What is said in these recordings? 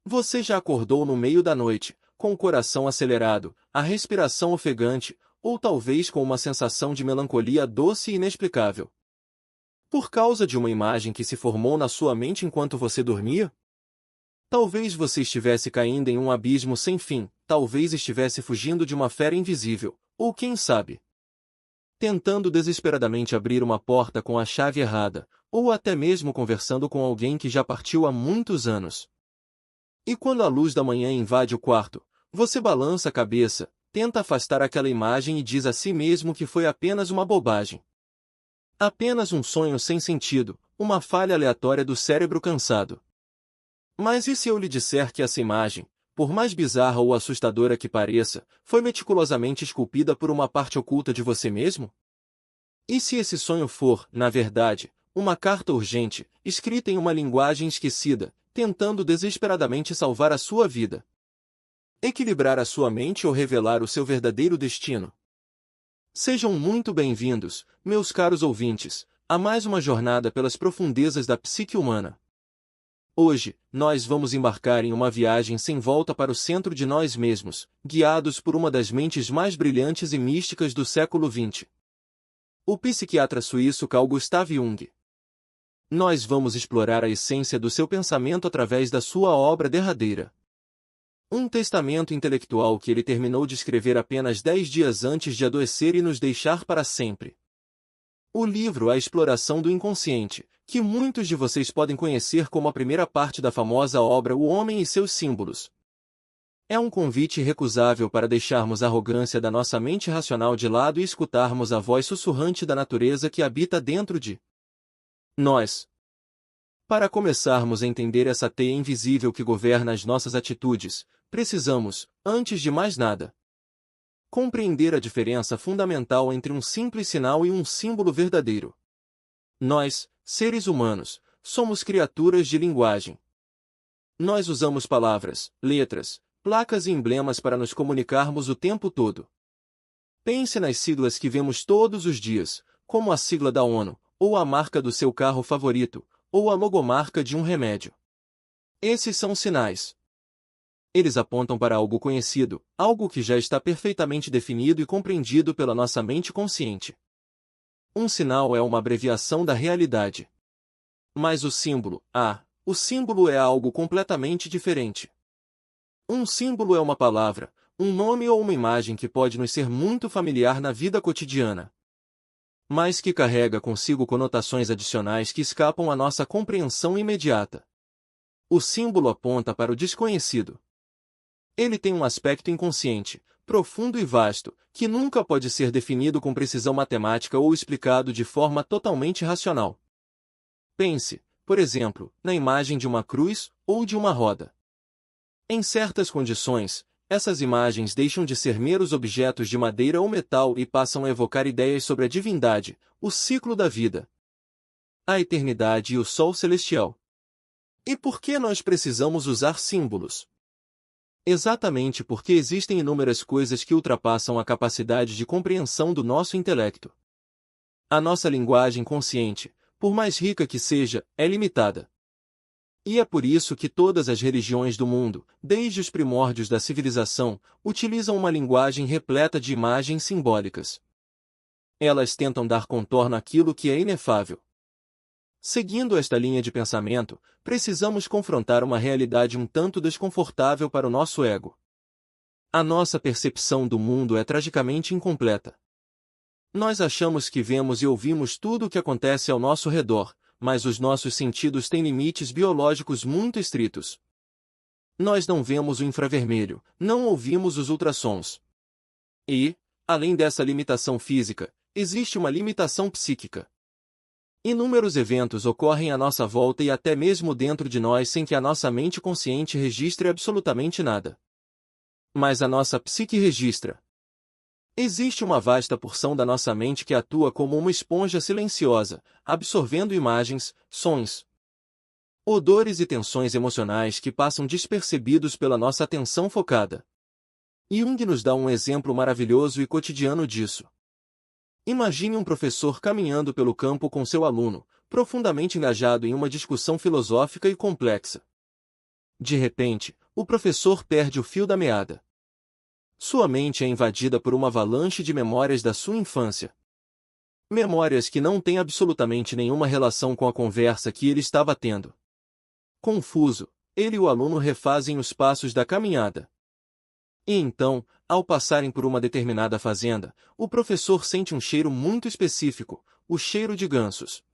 Você já acordou no meio da noite, com o coração acelerado, a respiração ofegante, ou talvez com uma sensação de melancolia doce e inexplicável? Por causa de uma imagem que se formou na sua mente enquanto você dormia? Talvez você estivesse caindo em um abismo sem fim, talvez estivesse fugindo de uma fera invisível, ou quem sabe, tentando desesperadamente abrir uma porta com a chave errada, ou até mesmo conversando com alguém que já partiu há muitos anos. E quando a luz da manhã invade o quarto, você balança a cabeça, tenta afastar aquela imagem e diz a si mesmo que foi apenas uma bobagem. Apenas um sonho sem sentido, uma falha aleatória do cérebro cansado. Mas e se eu lhe disser que essa imagem, por mais bizarra ou assustadora que pareça, foi meticulosamente esculpida por uma parte oculta de você mesmo? E se esse sonho for, na verdade, uma carta urgente, escrita em uma linguagem esquecida, tentando desesperadamente salvar a sua vida, equilibrar a sua mente ou revelar o seu verdadeiro destino? Sejam muito bem-vindos, meus caros ouvintes, a mais uma jornada pelas profundezas da psique humana. Hoje, nós vamos embarcar em uma viagem sem volta para o centro de nós mesmos, guiados por uma das mentes mais brilhantes e místicas do século XX. O psiquiatra suíço Carl Gustav Jung. Nós vamos explorar a essência do seu pensamento através da sua obra derradeira. Um testamento intelectual que ele terminou de escrever apenas 10 dias antes de adoecer e nos deixar para sempre. O livro A Exploração do Inconsciente, que muitos de vocês podem conhecer como a primeira parte da famosa obra O Homem e seus Símbolos. É um convite irrecusável para deixarmos a arrogância da nossa mente racional de lado e escutarmos a voz sussurrante da natureza que habita dentro de nós. Para começarmos a entender essa teia invisível que governa as nossas atitudes, precisamos, antes de mais nada, compreender a diferença fundamental entre um simples sinal e um símbolo verdadeiro. Nós, seres humanos, somos criaturas de linguagem. Nós usamos palavras, letras, placas e emblemas para nos comunicarmos o tempo todo. Pense nas siglas que vemos todos os dias, como a sigla da ONU, ou a marca do seu carro favorito, ou a logomarca de um remédio. Esses são sinais. Eles apontam para algo conhecido, algo que já está perfeitamente definido e compreendido pela nossa mente consciente. Um sinal é uma abreviação da realidade. Mas o símbolo é algo completamente diferente. Um símbolo é uma palavra, um nome ou uma imagem que pode nos ser muito familiar na vida cotidiana, mas que carrega consigo conotações adicionais que escapam à nossa compreensão imediata. O símbolo aponta para o desconhecido. Ele tem um aspecto inconsciente, profundo e vasto, que nunca pode ser definido com precisão matemática ou explicado de forma totalmente racional. Pense, por exemplo, na imagem de uma cruz ou de uma roda. Em certas condições, essas imagens deixam de ser meros objetos de madeira ou metal e passam a evocar ideias sobre a divindade, o ciclo da vida, a eternidade e o sol celestial. E por que nós precisamos usar símbolos? Exatamente porque existem inúmeras coisas que ultrapassam a capacidade de compreensão do nosso intelecto. A nossa linguagem consciente, por mais rica que seja, é limitada. E é por isso que todas as religiões do mundo, desde os primórdios da civilização, utilizam uma linguagem repleta de imagens simbólicas. Elas tentam dar contorno àquilo que é inefável. Seguindo esta linha de pensamento, precisamos confrontar uma realidade um tanto desconfortável para o nosso ego. A nossa percepção do mundo é tragicamente incompleta. Nós achamos que vemos e ouvimos tudo o que acontece ao nosso redor, mas os nossos sentidos têm limites biológicos muito estritos. Nós não vemos o infravermelho, não ouvimos os ultrassons. E, além dessa limitação física, existe uma limitação psíquica. Inúmeros eventos ocorrem à nossa volta e até mesmo dentro de nós sem que a nossa mente consciente registre absolutamente nada. Mas a nossa psique registra. Existe uma vasta porção da nossa mente que atua como uma esponja silenciosa, absorvendo imagens, sons, odores e tensões emocionais que passam despercebidos pela nossa atenção focada. Jung nos dá um exemplo maravilhoso e cotidiano disso. Imagine um professor caminhando pelo campo com seu aluno, profundamente engajado em uma discussão filosófica e complexa. De repente, o professor perde o fio da meada. Sua mente é invadida por uma avalanche de memórias da sua infância. Memórias que não têm absolutamente nenhuma relação com a conversa que ele estava tendo. Confuso, ele e o aluno refazem os passos da caminhada. E então, ao passarem por uma determinada fazenda, o professor sente um cheiro muito específico, o cheiro de gansos.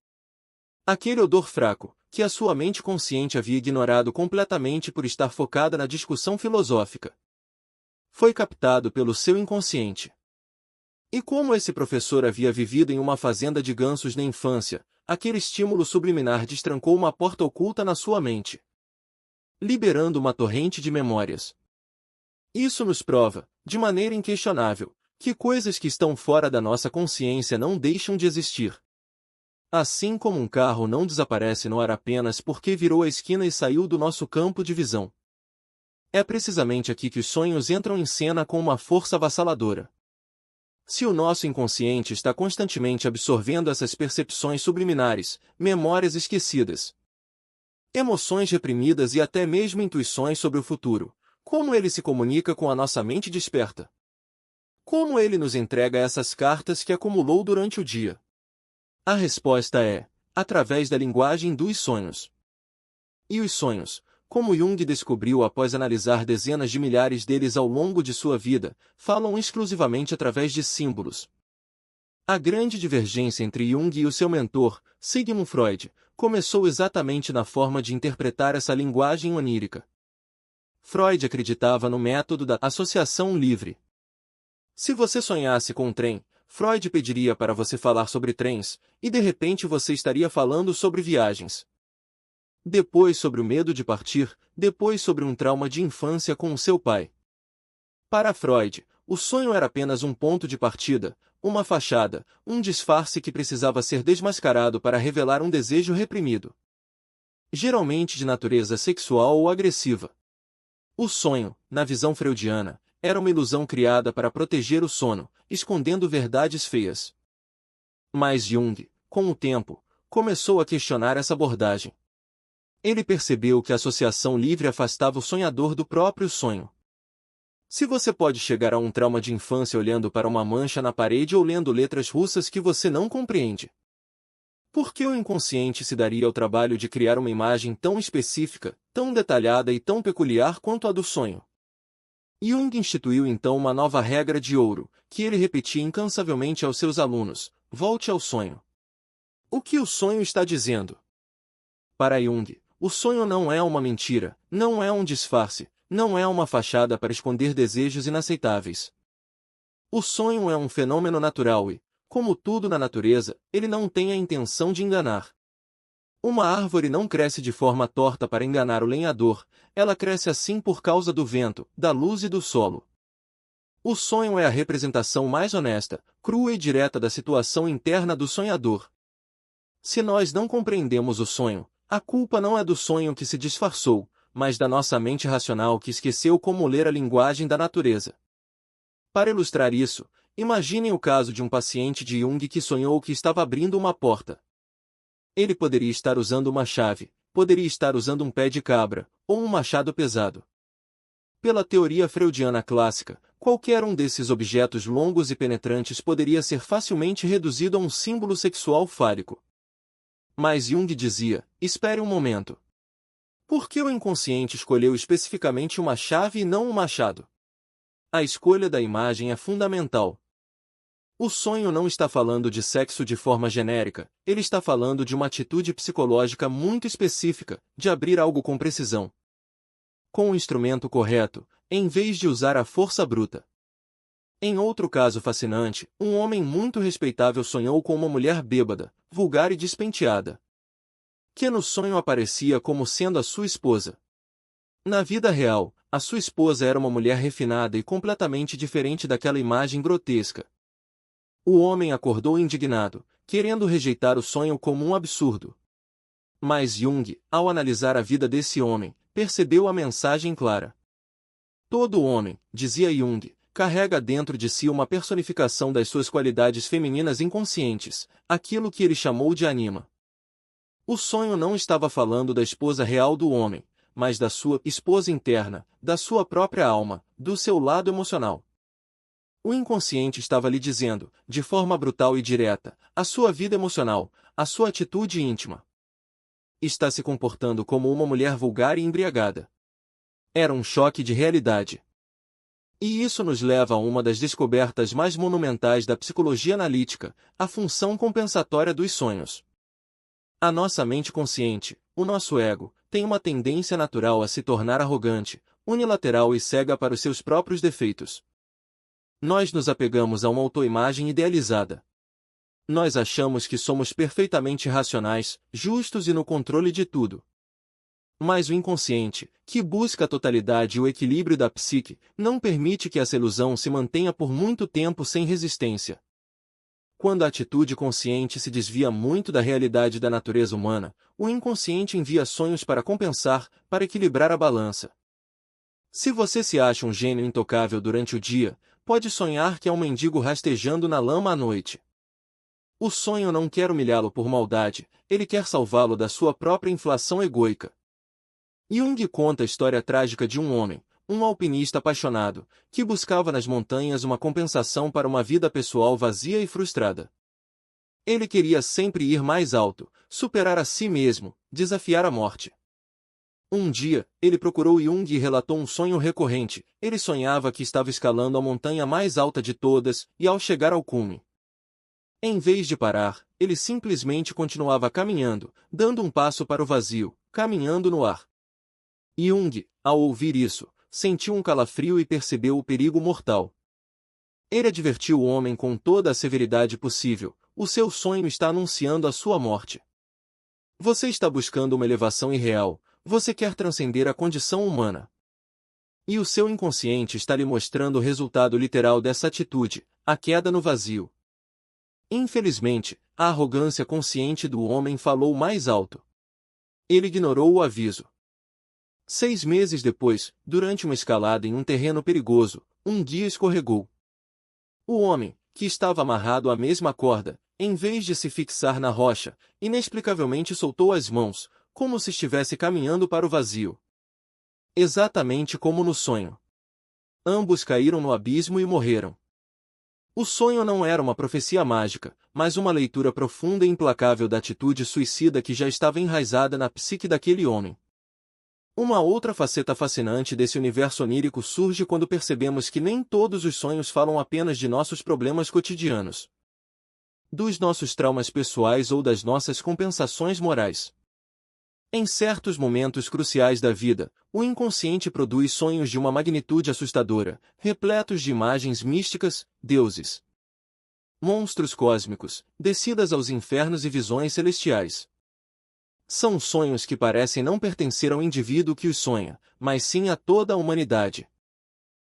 Aquele odor fraco, que a sua mente consciente havia ignorado completamente por estar focada na discussão filosófica, foi captado pelo seu inconsciente. E como esse professor havia vivido em uma fazenda de gansos na infância, aquele estímulo subliminar destrancou uma porta oculta na sua mente, liberando uma torrente de memórias. Isso nos prova, de maneira inquestionável, que coisas que estão fora da nossa consciência não deixam de existir. Assim como um carro não desaparece no ar apenas porque virou a esquina e saiu do nosso campo de visão. É precisamente aqui que os sonhos entram em cena com uma força avassaladora. Se o nosso inconsciente está constantemente absorvendo essas percepções subliminares, memórias esquecidas, emoções reprimidas e até mesmo intuições sobre o futuro, como ele se comunica com a nossa mente desperta? Como ele nos entrega essas cartas que acumulou durante o dia? A resposta é, através da linguagem dos sonhos. E os sonhos, como Jung descobriu após analisar dezenas de milhares deles ao longo de sua vida, falam exclusivamente através de símbolos. A grande divergência entre Jung e o seu mentor, Sigmund Freud, começou exatamente na forma de interpretar essa linguagem onírica. Freud acreditava no método da associação livre. Se você sonhasse com um trem, Freud pediria para você falar sobre trens, e de repente você estaria falando sobre viagens. Depois sobre o medo de partir, depois sobre um trauma de infância com o seu pai. Para Freud, o sonho era apenas um ponto de partida, uma fachada, um disfarce que precisava ser desmascarado para revelar um desejo reprimido. Geralmente de natureza sexual ou agressiva. O sonho, na visão freudiana, era uma ilusão criada para proteger o sono, escondendo verdades feias. Mas Jung, com o tempo, começou a questionar essa abordagem. Ele percebeu que a associação livre afastava o sonhador do próprio sonho. Se você pode chegar a um trauma de infância olhando para uma mancha na parede ou lendo letras russas que você não compreende, por que o inconsciente se daria ao trabalho de criar uma imagem tão específica, tão detalhada e tão peculiar quanto a do sonho? Jung instituiu então uma nova regra de ouro, que ele repetia incansavelmente aos seus alunos: volte ao sonho. O que o sonho está dizendo? Para Jung, o sonho não é uma mentira, não é um disfarce, não é uma fachada para esconder desejos inaceitáveis. O sonho é um fenômeno natural e, como tudo na natureza, ele não tem a intenção de enganar. Uma árvore não cresce de forma torta para enganar o lenhador, ela cresce assim por causa do vento, da luz e do solo. O sonho é a representação mais honesta, crua e direta da situação interna do sonhador. Se nós não compreendemos o sonho, a culpa não é do sonho que se disfarçou, mas da nossa mente racional que esqueceu como ler a linguagem da natureza. Para ilustrar isso, imaginem o caso de um paciente de Jung que sonhou que estava abrindo uma porta. Ele poderia estar usando uma chave, poderia estar usando um pé de cabra, ou um machado pesado. Pela teoria freudiana clássica, qualquer um desses objetos longos e penetrantes poderia ser facilmente reduzido a um símbolo sexual fálico. Mas Jung dizia, espere um momento. Por que o inconsciente escolheu especificamente uma chave e não um machado? A escolha da imagem é fundamental. O sonho não está falando de sexo de forma genérica, ele está falando de uma atitude psicológica muito específica, de abrir algo com precisão. Com o instrumento correto, em vez de usar a força bruta. Em outro caso fascinante, um homem muito respeitável sonhou com uma mulher bêbada, vulgar e despenteada, que no sonho aparecia como sendo a sua esposa. Na vida real, a sua esposa era uma mulher refinada e completamente diferente daquela imagem grotesca. O homem acordou indignado, querendo rejeitar o sonho como um absurdo. Mas Jung, ao analisar a vida desse homem, percebeu a mensagem clara. Todo homem, dizia Jung, carrega dentro de si uma personificação das suas qualidades femininas inconscientes, aquilo que ele chamou de anima. O sonho não estava falando da esposa real do homem, mas da sua esposa interna, da sua própria alma, do seu lado emocional. O inconsciente estava lhe dizendo, de forma brutal e direta, a sua vida emocional, a sua atitude íntima. Está se comportando como uma mulher vulgar e embriagada. Era um choque de realidade. E isso nos leva a uma das descobertas mais monumentais da psicologia analítica, a função compensatória dos sonhos. A nossa mente consciente, o nosso ego, tem uma tendência natural a se tornar arrogante, unilateral e cega para os seus próprios defeitos. Nós nos apegamos a uma autoimagem idealizada. Nós achamos que somos perfeitamente racionais, justos e no controle de tudo. Mas o inconsciente, que busca a totalidade e o equilíbrio da psique, não permite que essa ilusão se mantenha por muito tempo sem resistência. Quando a atitude consciente se desvia muito da realidade da natureza humana, o inconsciente envia sonhos para compensar, para equilibrar a balança. Se você se acha um gênio intocável durante o dia, pode sonhar que é um mendigo rastejando na lama à noite. O sonho não quer humilhá-lo por maldade, ele quer salvá-lo da sua própria inflação egóica. Jung conta a história trágica de um homem, um alpinista apaixonado, que buscava nas montanhas uma compensação para uma vida pessoal vazia e frustrada. Ele queria sempre ir mais alto, superar a si mesmo, desafiar a morte. Um dia, ele procurou Jung e relatou um sonho recorrente. Ele sonhava que estava escalando a montanha mais alta de todas, e ao chegar ao cume, em vez de parar, ele simplesmente continuava caminhando, dando um passo para o vazio, caminhando no ar. Jung, ao ouvir isso, sentiu um calafrio e percebeu o perigo mortal. Ele advertiu o homem com toda a severidade possível: o seu sonho está anunciando a sua morte. Você está buscando uma elevação irreal, você quer transcender a condição humana. E o seu inconsciente está lhe mostrando o resultado literal dessa atitude, a queda no vazio. Infelizmente, a arrogância consciente do homem falou mais alto. Ele ignorou o aviso. 6 meses depois, durante uma escalada em um terreno perigoso, um guia escorregou. O homem, que estava amarrado à mesma corda, em vez de se fixar na rocha, inexplicavelmente soltou as mãos, como se estivesse caminhando para o vazio. Exatamente como no sonho. Ambos caíram no abismo e morreram. O sonho não era uma profecia mágica, mas uma leitura profunda e implacável da atitude suicida que já estava enraizada na psique daquele homem. Uma outra faceta fascinante desse universo onírico surge quando percebemos que nem todos os sonhos falam apenas de nossos problemas cotidianos, dos nossos traumas pessoais ou das nossas compensações morais. Em certos momentos cruciais da vida, o inconsciente produz sonhos de uma magnitude assustadora, repletos de imagens místicas, deuses, monstros cósmicos, descidas aos infernos e visões celestiais. São sonhos que parecem não pertencer ao indivíduo que os sonha, mas sim a toda a humanidade.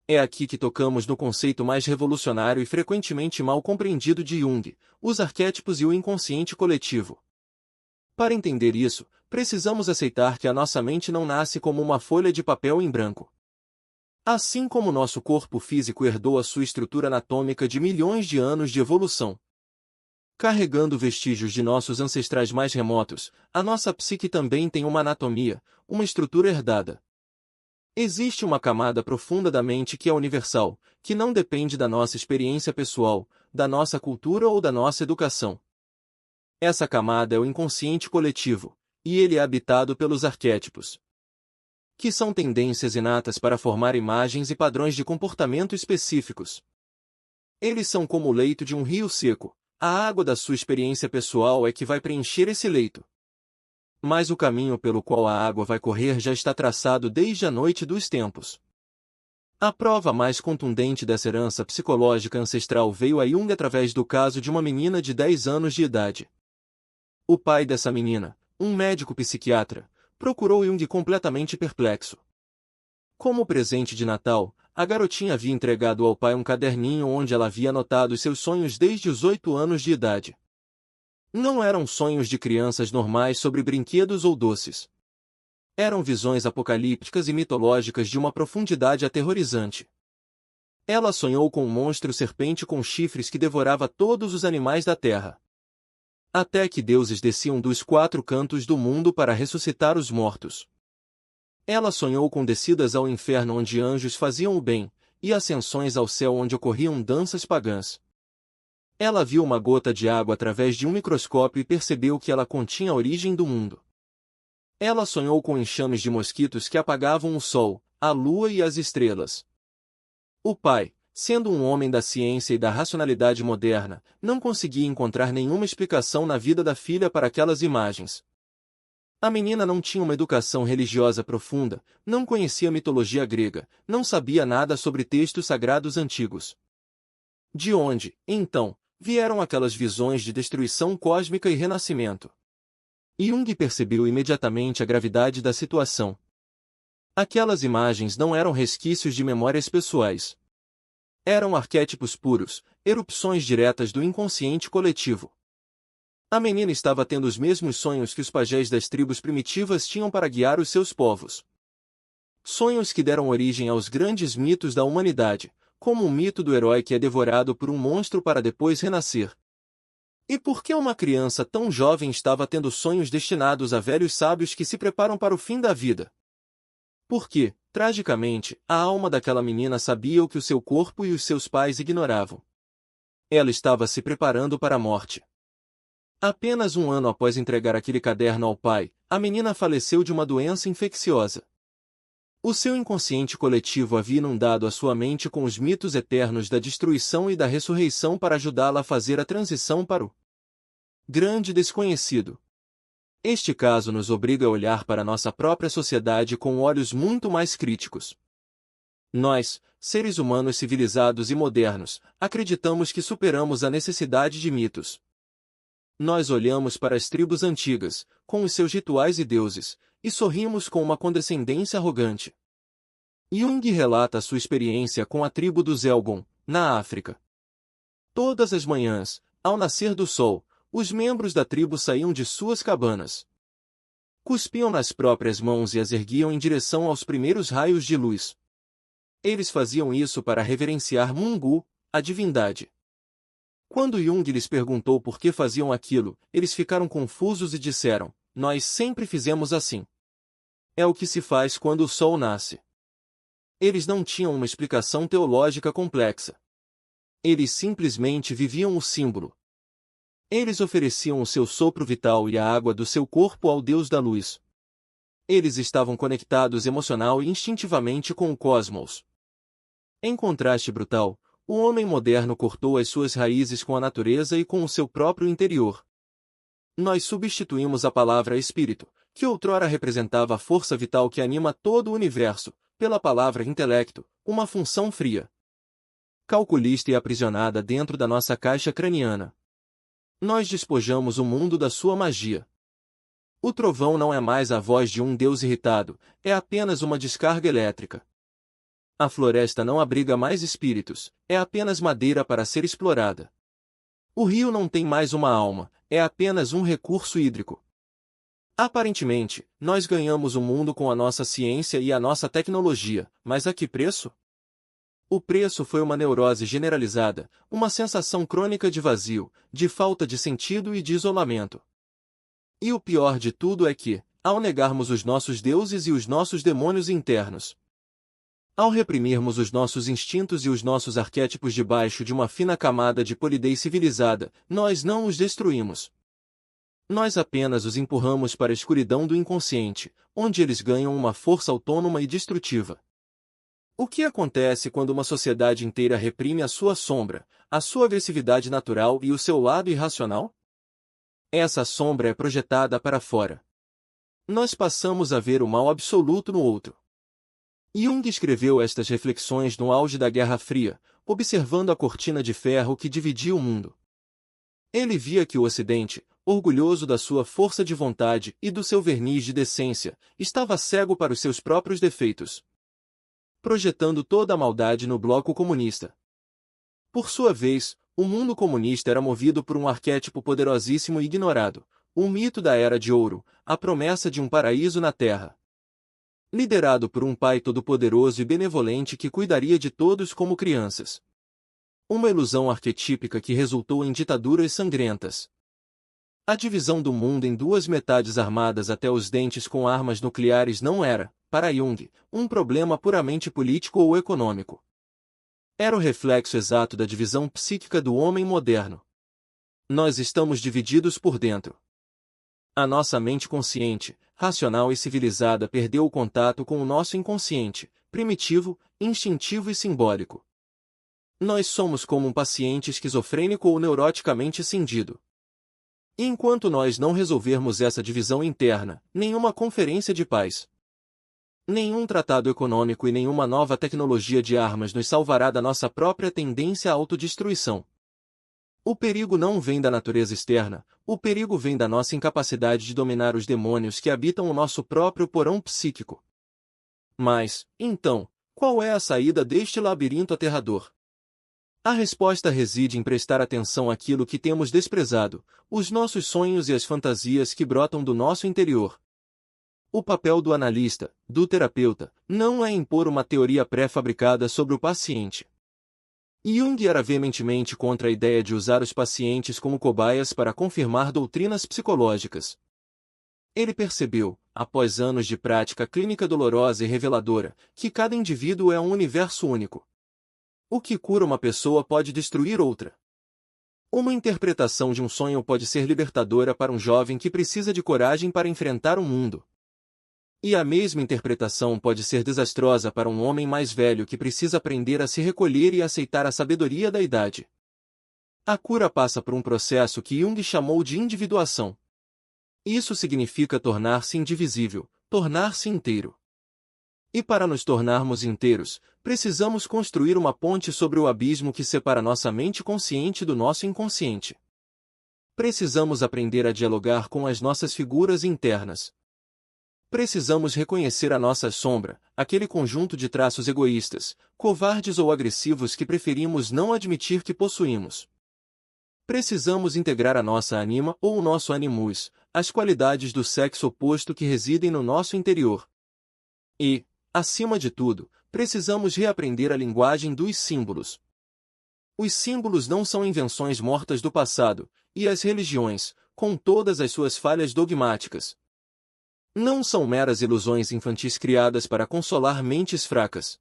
É aqui que tocamos no conceito mais revolucionário e frequentemente mal compreendido de Jung, os arquétipos e o inconsciente coletivo. Para entender isso, precisamos aceitar que a nossa mente não nasce como uma folha de papel em branco. Assim como nosso corpo físico herdou a sua estrutura anatômica de milhões de anos de evolução, carregando vestígios de nossos ancestrais mais remotos, a nossa psique também tem uma anatomia, uma estrutura herdada. Existe uma camada profunda da mente que é universal, que não depende da nossa experiência pessoal, da nossa cultura ou da nossa educação. Essa camada é o inconsciente coletivo, e ele é habitado pelos arquétipos, que são tendências inatas para formar imagens e padrões de comportamento específicos. Eles são como o leito de um rio seco, a água da sua experiência pessoal é que vai preencher esse leito. Mas o caminho pelo qual a água vai correr já está traçado desde a noite dos tempos. A prova mais contundente dessa herança psicológica ancestral veio a Jung através do caso de uma menina de 10 anos de idade. O pai dessa menina, um médico psiquiatra, procurou Jung completamente perplexo. Como presente de Natal, a garotinha havia entregado ao pai um caderninho onde ela havia anotado os seus sonhos desde os 8 anos de idade. Não eram sonhos de crianças normais sobre brinquedos ou doces. Eram visões apocalípticas e mitológicas de uma profundidade aterrorizante. Ela sonhou com um monstro serpente com chifres que devorava todos os animais da terra. Até que deuses desciam dos 4 cantos do mundo para ressuscitar os mortos. Ela sonhou com descidas ao inferno onde anjos faziam o bem, e ascensões ao céu onde ocorriam danças pagãs. Ela viu uma gota de água através de um microscópio e percebeu que ela continha a origem do mundo. Ela sonhou com enxames de mosquitos que apagavam o sol, a lua e as estrelas. O pai, sendo um homem da ciência e da racionalidade moderna, não conseguia encontrar nenhuma explicação na vida da filha para aquelas imagens. A menina não tinha uma educação religiosa profunda, não conhecia a mitologia grega, não sabia nada sobre textos sagrados antigos. De onde, então, vieram aquelas visões de destruição cósmica e renascimento? Jung percebeu imediatamente a gravidade da situação. Aquelas imagens não eram resquícios de memórias pessoais. Eram arquétipos puros, erupções diretas do inconsciente coletivo. A menina estava tendo os mesmos sonhos que os pajés das tribos primitivas tinham para guiar os seus povos. Sonhos que deram origem aos grandes mitos da humanidade, como o mito do herói que é devorado por um monstro para depois renascer. E por que uma criança tão jovem estava tendo sonhos destinados a velhos sábios que se preparam para o fim da vida? Porque, tragicamente, a alma daquela menina sabia o que o seu corpo e os seus pais ignoravam. Ela estava se preparando para a morte. Apenas um ano após entregar aquele caderno ao pai, a menina faleceu de uma doença infecciosa. O seu inconsciente coletivo havia inundado a sua mente com os mitos eternos da destruição e da ressurreição para ajudá-la a fazer a transição para o grande desconhecido. Este caso nos obriga a olhar para nossa própria sociedade com olhos muito mais críticos. Nós, seres humanos civilizados e modernos, acreditamos que superamos a necessidade de mitos. Nós olhamos para as tribos antigas, com os seus rituais e deuses, e sorrimos com uma condescendência arrogante. Jung relata sua experiência com a tribo dos Elgon, na África. Todas as manhãs, ao nascer do sol, os membros da tribo saíam de suas cabanas. Cuspiam nas próprias mãos e as erguiam em direção aos primeiros raios de luz. Eles faziam isso para reverenciar Mungu, a divindade. Quando Jung lhes perguntou por que faziam aquilo, eles ficaram confusos e disseram: "Nós sempre fizemos assim. É o que se faz quando o sol nasce." Eles não tinham uma explicação teológica complexa. Eles simplesmente viviam o símbolo. Eles ofereciam o seu sopro vital e a água do seu corpo ao Deus da luz. Eles estavam conectados emocional e instintivamente com o cosmos. Em contraste brutal, o homem moderno cortou as suas raízes com a natureza e com o seu próprio interior. Nós substituímos a palavra espírito, que outrora representava a força vital que anima todo o universo, pela palavra intelecto, uma função fria, calculista e aprisionada dentro da nossa caixa craniana. Nós despojamos o mundo da sua magia. O trovão não é mais a voz de um deus irritado, é apenas uma descarga elétrica. A floresta não abriga mais espíritos, é apenas madeira para ser explorada. O rio não tem mais uma alma, é apenas um recurso hídrico. Aparentemente, nós ganhamos o mundo com a nossa ciência e a nossa tecnologia, mas a que preço? O preço foi uma neurose generalizada, uma sensação crônica de vazio, de falta de sentido e de isolamento. E o pior de tudo é que, ao negarmos os nossos deuses e os nossos demônios internos, ao reprimirmos os nossos instintos e os nossos arquétipos debaixo de uma fina camada de polidez civilizada, nós não os destruímos. Nós apenas os empurramos para a escuridão do inconsciente, onde eles ganham uma força autônoma e destrutiva. O que acontece quando uma sociedade inteira reprime a sua sombra, a sua agressividade natural e o seu lado irracional? Essa sombra é projetada para fora. Nós passamos a ver o mal absoluto no outro. Jung escreveu estas reflexões no auge da Guerra Fria, observando a cortina de ferro que dividia o mundo. Ele via que o Ocidente, orgulhoso da sua força de vontade e do seu verniz de decência, estava cego para os seus próprios defeitos, projetando toda a maldade no bloco comunista. Por sua vez, o mundo comunista era movido por um arquétipo poderosíssimo e ignorado, o mito da Era de Ouro, a promessa de um paraíso na Terra, liderado por um pai todo-poderoso e benevolente que cuidaria de todos como crianças. Uma ilusão arquetípica que resultou em ditaduras sangrentas. A divisão do mundo em duas metades armadas até os dentes com armas nucleares não era, para Jung, um problema puramente político ou econômico. Era o reflexo exato da divisão psíquica do homem moderno. Nós estamos divididos por dentro. A nossa mente consciente, racional e civilizada perdeu o contato com o nosso inconsciente, primitivo, instintivo e simbólico. Nós somos como um paciente esquizofrênico ou neuroticamente cindido. E enquanto nós não resolvermos essa divisão interna, nenhuma conferência de paz, nenhum tratado econômico e nenhuma nova tecnologia de armas nos salvará da nossa própria tendência à autodestruição. O perigo não vem da natureza externa, o perigo vem da nossa incapacidade de dominar os demônios que habitam o nosso próprio porão psíquico. Mas, então, qual é a saída deste labirinto aterrador? A resposta reside em prestar atenção àquilo que temos desprezado, os nossos sonhos e as fantasias que brotam do nosso interior. O papel do analista, do terapeuta, não é impor uma teoria pré-fabricada sobre o paciente. Jung era veementemente contra a ideia de usar os pacientes como cobaias para confirmar doutrinas psicológicas. Ele percebeu, após anos de prática clínica dolorosa e reveladora, que cada indivíduo é um universo único. O que cura uma pessoa pode destruir outra. Uma interpretação de um sonho pode ser libertadora para um jovem que precisa de coragem para enfrentar o mundo. E a mesma interpretação pode ser desastrosa para um homem mais velho que precisa aprender a se recolher e aceitar a sabedoria da idade. A cura passa por um processo que Jung chamou de individuação. Isso significa tornar-se indivisível, tornar-se inteiro. E para nos tornarmos inteiros, precisamos construir uma ponte sobre o abismo que separa nossa mente consciente do nosso inconsciente. Precisamos aprender a dialogar com as nossas figuras internas. Precisamos reconhecer a nossa sombra, aquele conjunto de traços egoístas, covardes ou agressivos que preferimos não admitir que possuímos. Precisamos integrar a nossa anima ou o nosso animus, as qualidades do sexo oposto que residem no nosso interior. E, acima de tudo, precisamos reaprender a linguagem dos símbolos. Os símbolos não são invenções mortas do passado, e as religiões, com todas as suas falhas dogmáticas, não são meras ilusões infantis criadas para consolar mentes fracas.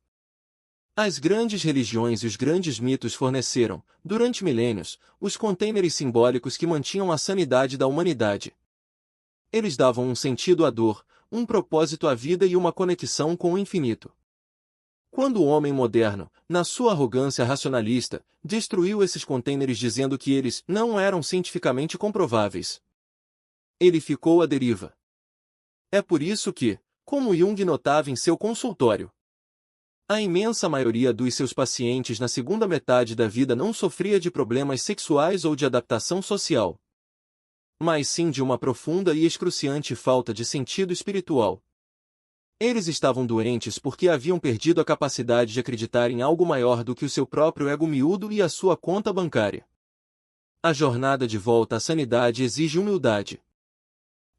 As grandes religiões e os grandes mitos forneceram, durante milênios, os contêineres simbólicos que mantinham a sanidade da humanidade. Eles davam um sentido à dor, um propósito à vida e uma conexão com o infinito. Quando o homem moderno, na sua arrogância racionalista, destruiu esses contêineres dizendo que eles não eram cientificamente comprováveis, ele ficou à deriva. É por isso que, como Jung notava em seu consultório, a imensa maioria dos seus pacientes na segunda metade da vida não sofria de problemas sexuais ou de adaptação social, mas sim de uma profunda e excruciante falta de sentido espiritual. Eles estavam doentes porque haviam perdido a capacidade de acreditar em algo maior do que o seu próprio ego miúdo e a sua conta bancária. A jornada de volta à sanidade exige humildade.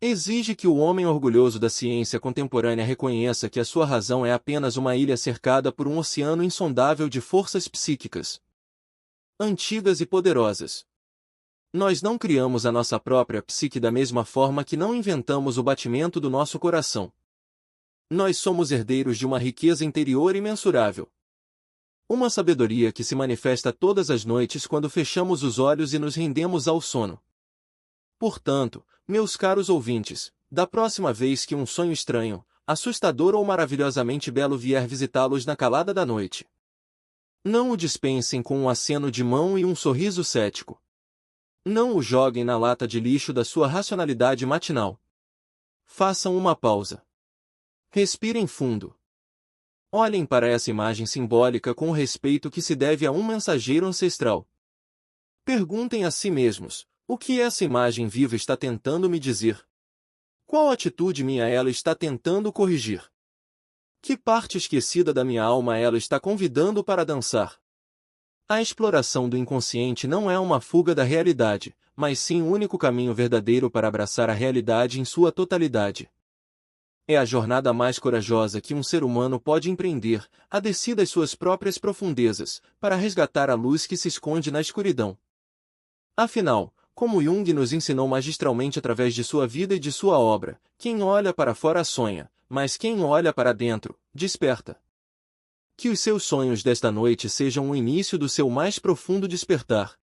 Exige que o homem orgulhoso da ciência contemporânea reconheça que a sua razão é apenas uma ilha cercada por um oceano insondável de forças psíquicas, antigas e poderosas. Nós não criamos a nossa própria psique da mesma forma que não inventamos o batimento do nosso coração. Nós somos herdeiros de uma riqueza interior imensurável. Uma sabedoria que se manifesta todas as noites quando fechamos os olhos e nos rendemos ao sono. Portanto, meus caros ouvintes, da próxima vez que um sonho estranho, assustador ou maravilhosamente belo vier visitá-los na calada da noite, não o dispensem com um aceno de mão e um sorriso cético. Não o joguem na lata de lixo da sua racionalidade matinal. Façam uma pausa. Respirem fundo. Olhem para essa imagem simbólica com o respeito que se deve a um mensageiro ancestral. Perguntem a si mesmos: o que essa imagem viva está tentando me dizer? Qual atitude minha ela está tentando corrigir? Que parte esquecida da minha alma ela está convidando para dançar? A exploração do inconsciente não é uma fuga da realidade, mas sim o único caminho verdadeiro para abraçar a realidade em sua totalidade. É a jornada mais corajosa que um ser humano pode empreender, a descida às suas próprias profundezas, para resgatar a luz que se esconde na escuridão. Afinal, como Jung nos ensinou magistralmente através de sua vida e de sua obra, quem olha para fora sonha, mas quem olha para dentro, desperta. Que os seus sonhos desta noite sejam o início do seu mais profundo despertar.